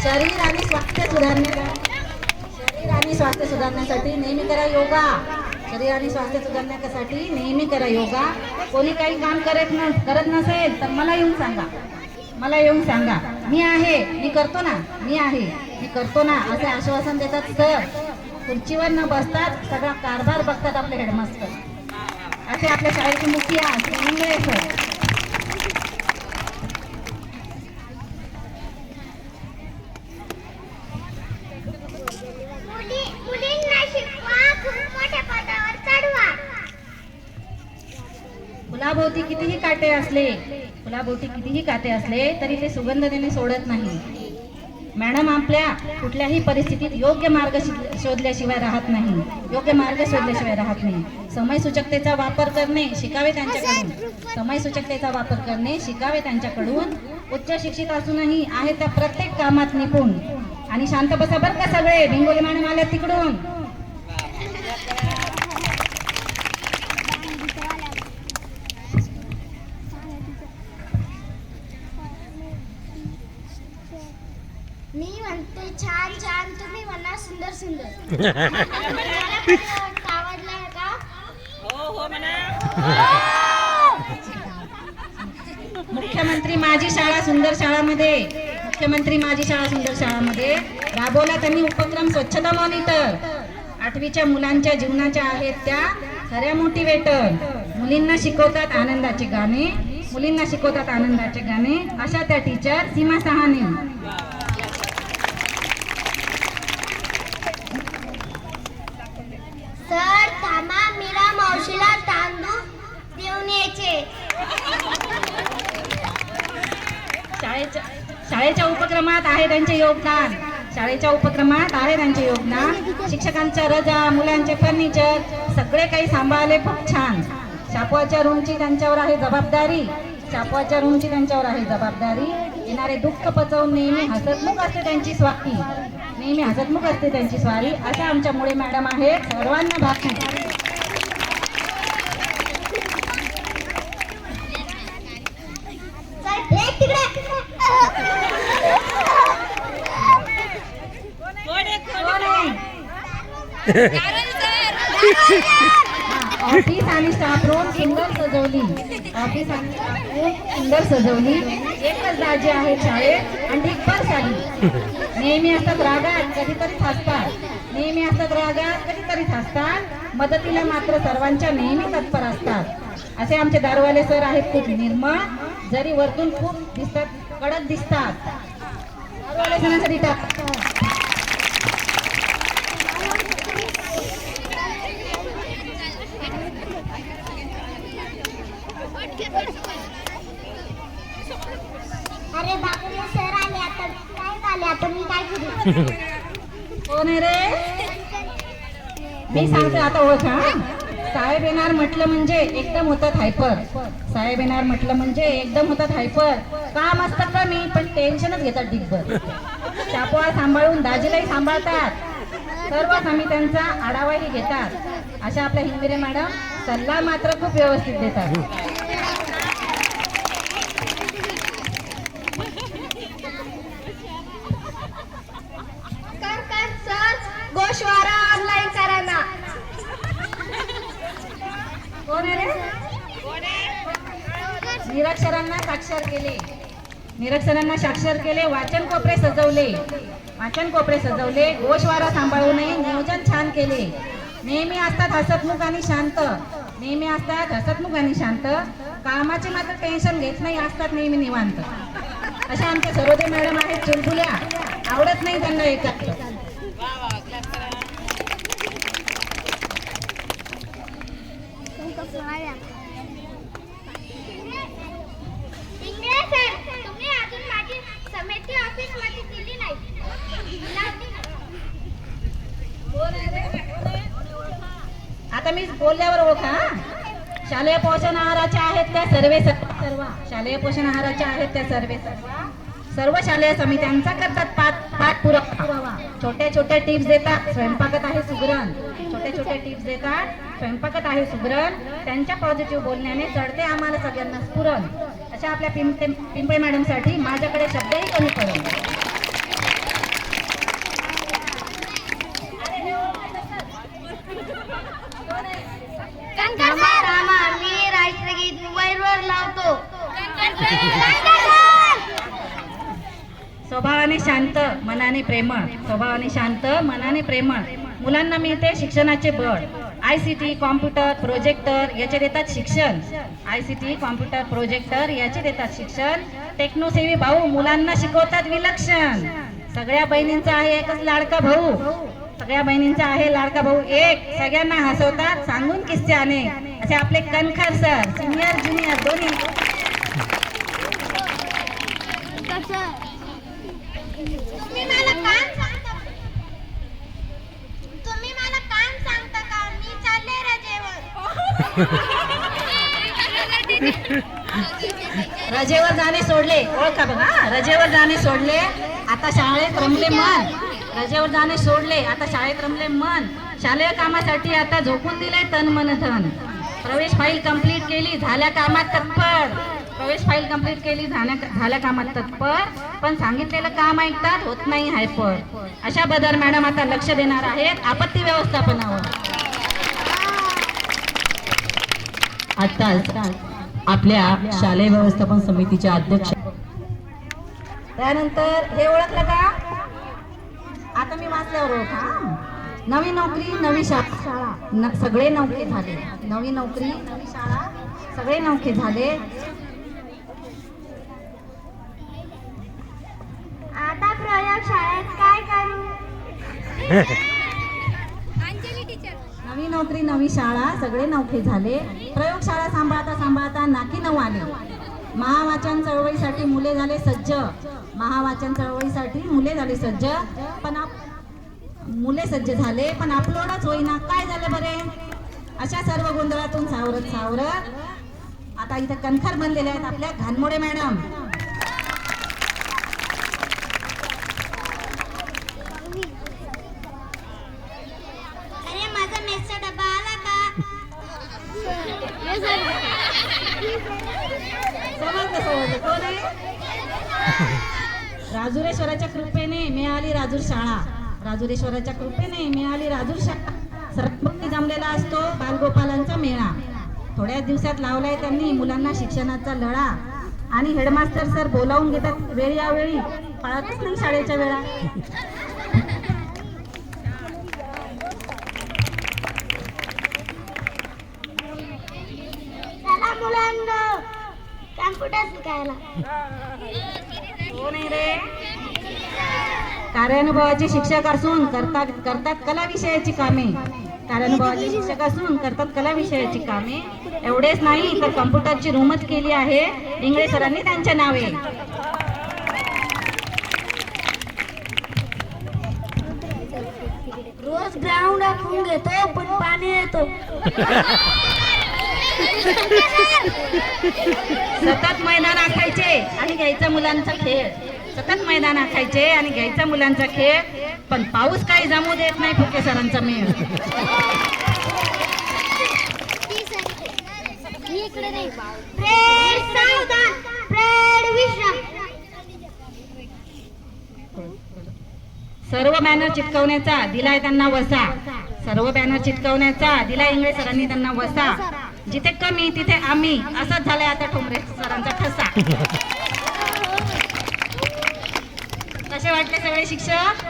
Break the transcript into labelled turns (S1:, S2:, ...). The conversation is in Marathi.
S1: शरीर आणि स्वास्थ्य सुधारण्यासाठी नेहमी करा योगा. शरीर आणि स्वास्थ्य सुधारण्यासाठी नेहमी करा योगा. कोणी काही काम करत नसेल तर मला येऊन सांगा. मी आहे, मी करतो ना असे आश्वासन देतात सर. खुर्चीवर न बसतात सगळा कारभार बघतात आपले हेडमास्टर. असे आपल्या शाळेचे मुखिया इंगळे सर. फुलाभोवती कितीही काटे असले तरी ते सुगंध देणे सोडत नाही. मॅडम आपल्या कुठल्याही परिस्थितीत योग्य मार्ग शोधल्याशिवाय राहत नाही. समय सूचकतेचा वापर करणे शिकावे त्यांच्याकडून. उच्च शिक्षित असूनही आहे त्या प्रत्येक कामात निपुण. आणि शांत बसा बरं का सगळे. भिंगोली मॅडम आल्या तिकडून.
S2: मी म्हणते छान छान, तुम्ही म्हणा सुंदर सुंदर. आवडलं का?
S1: हो म्हणा. मुख्यमंत्री माझी शाळा सुंदर शाळामध्ये राबवला त्यांनी उपक्रम स्वच्छता मॉनिटर. 8वीच्या मुलांच्या जीवनाच्या आहेत त्या खऱ्या मोटिवेटर. मुलींना शिकवतात आनंदाचे गाणे. अशा त्या टीचर सीमा सहाने.
S2: सर थांबा, मीरा मावशीला तांदूळ देऊन यायचे.
S1: शाळेच्या उपक्रमात आहे त्यांचे योगदान. शिक्षकांच्या रजा, मुलांचे फर्निचर सगळे काही सांभाळले खूप छान. शापवाच्या रूमची त्यांच्यावर आहे जबाबदारी. येणारे दुःख पचवून नेहमी हसतमुख असते त्यांची स्वारी. अशा आमच्या मुळे मॅडम आहेत. सर्वांना भाषण. ऑफिस आणि स्टाफ रूम सुंदर सजवली. एकच दाजी आहे शाळेत आणि ढिगभर साडी. नेहमी असतात रागात, कधीतरी हसतात. मदतीला मात्र सर्वांच्या नेहमी तत्पर असतात. असे आमचे दारूवाले सर आहेत खूप निर्मळ. जरी वरतून खूप कडक दिसतात. दारूवाले सणांसाठी
S2: अरे बापरे, सर आले आता. मी काय करू?
S1: कोण आहे रे? मी सांगते आता ओळखा. साहेब येणार म्हटलं म्हणजे एकदम होतात हायपर. काम असतं कमी पण टेन्शनच घेतात ढिगभर. शापवा सांभाळून दाजीलाही सांभाळतात. सर्व समित्यांचा आढावाही घेतात. अशा आपल्या हिंगरे मॅडम सल्ला मात्र खूप व्यवस्थित देतात.
S2: गोशवारा ऑनलाईन करा ना.
S1: कोण आहे रे? निरक्षरांना साक्षर केले. वाचन कोपरे सजवले. गोशवारा सांभाळूनही नियोजन छान केले. नेहमी असतात हसतमुख आणि शांत. कामाचे मात्र टेन्शन घेत नाही, असतात नेहमी निवांत. अशा आमच्या सरोदे मॅडम आहेत चुलबुल्या. आवडत नाही त्यांना एकत्र.
S2: तुम्ही अजून माझी समिती ऑफिस मध्ये दिली नाही.
S1: आता मी बोलल्यावर ओळखा. शालेय पोषण आहाराच्या आहेत त्या सर्व शालेय समित्यांचा करतात पाठपुरावा. छोट्या टिप्स देतात. स्वयंपाकात आहे सुगरण. त्यांच्या पॉझिटिव्ह बोलण्याने चढते आम्हाला सगळ्यांना स्फुरण. अशा आपल्या पिंपळे मॅडम साठी माझ्याकडे शब्दही कमी पडेल. स्वभावाने शांत मनाने प्रेमळ, स्वभावाने शांत मनाने प्रेमळ मुलांना मिळते शिक्षणाचे बळ. ICT कॉम्प्युटर प्रोजेक्टर याचे देतात शिक्षण. ICT कॉम्प्युटर प्रोजेक्टर याचे देतात शिक्षण. टेक्नोसेवी भाऊ मुलांना शिकवतात विलक्षण. सगळ्या बहिणींचा आहे एकच लाडका भाऊ, सगळ्या बहिणींचा आहे लाडका भाऊ एक. सगळ्यांना हसवतात सांगून किस्से अनेक. असे आपले कणखर सर सिनियर ज्युनियर दोन्ही.
S2: तुम्ही मला काम सांगता का? मी चालले रजेवर.
S1: रजेवर जाणे सोडले, ओळखा बघा, रजेवर जाणे सोडले आता शाळेत रमले मन. रजेवर जाणे सोडले आता शाळेत रमले मन. शालेय कामासाठी आता झोकून दिले तन मन धन. प्रवेश फाईल कंप्लीट केली झाल्या कामात तत्पर. प्रवेश फाईल कंप्लीट केली झाल्या कामात तत्पर. पण सांगितलेलं काम ऐकतात होत नाही हायपर. अशा बदर मॅडम आता लक्ष देणार आहेत आपत्ती व्यवस्थापनावर.
S3: आता आपल्या शालेय व्यवस्थापन समितीच्या अध्यक्ष.
S1: त्यानंतर हे ओळखलं का? आता मी वाचल्यावर ओळखा. नवी नोकरी नवी शाळा सगळे नौके झाले. नवी नोकरी नवी शाळा सगळे नौके झाले.
S2: आता प्रयोगशाळेत काय करू?
S1: नवी नोकरी नवी शाळा सगळे नौके झाले. प्रयोगशाळा सांभाळता सांभाळता नाकी नऊ आले. महावाचन चळवळीसाठी मुले झाले सज्ज. महावाचन चळवळीसाठी मुले झाले सज्ज. पण मुले सज्ज झाले पण अपलोडच होईना. काय झालं बरे? अशा सर्व गोंधळातून सावरत सावरत आता इथं कणखर बनलेले आहेत आपल्या घानमोडे मॅडम.
S2: अरे माझा मेसचा डबा आला का?
S1: समजलं कोण आहे? राजुरेश्वराच्या कृपेने मिळाली राजूर शाळा. राजुरेश्वराच्या कृपेने मिळाली राजूर शाळा. सर्वांनी जमलेला असतो बालगोपालांचा मेळा. थोड्याच दिवसात लावलाय त्यांनी मुलांना शिक्षणाचा लळा. आणि हेडमास्टर सर बोलावून घेतात वेळी यावेळी पाळतच नाही शाळेच्या वेळा.
S2: चला मुलांना कॅम्प्युटर शिकायला.
S1: कोण आहे रे? कार्यानुभवाचे शिक्षक असून करतात कला विषयाची कामे. कार्यानुभवाचे शिक्षक असून करतात कला विषयाची कामे. एवढेच नाही तर कम्प्युटरची रूमच केली आहे इंगळे सरांनी त्यांच्या नावे.
S2: रोज ग्राउंड आपण घेतो पण पाणी येतो.
S1: सतत मैदान आखायचे आणि घ्यायचा मुलांचा खेळ. सतत मैदान आखायचे आणि घ्यायचा मुलांचा खेळ. पण पाऊस काही जमू देत नाही फुके सरांचा मेळ.
S2: फ्रेड सावधान, फ्रेड विश्राम.
S1: सर्व बॅनर चिटकवण्याचा दिलाय त्यांना वसा. सर्व बॅनर चिटकवण्याचा दिलाय इंगळे सरांनी त्यांना वसा. जिथे कमी तिथे आम्ही असंच झालंय आता ठोंबरे सरांचा ठसा. कसे वाटले सगळे शिक्षक?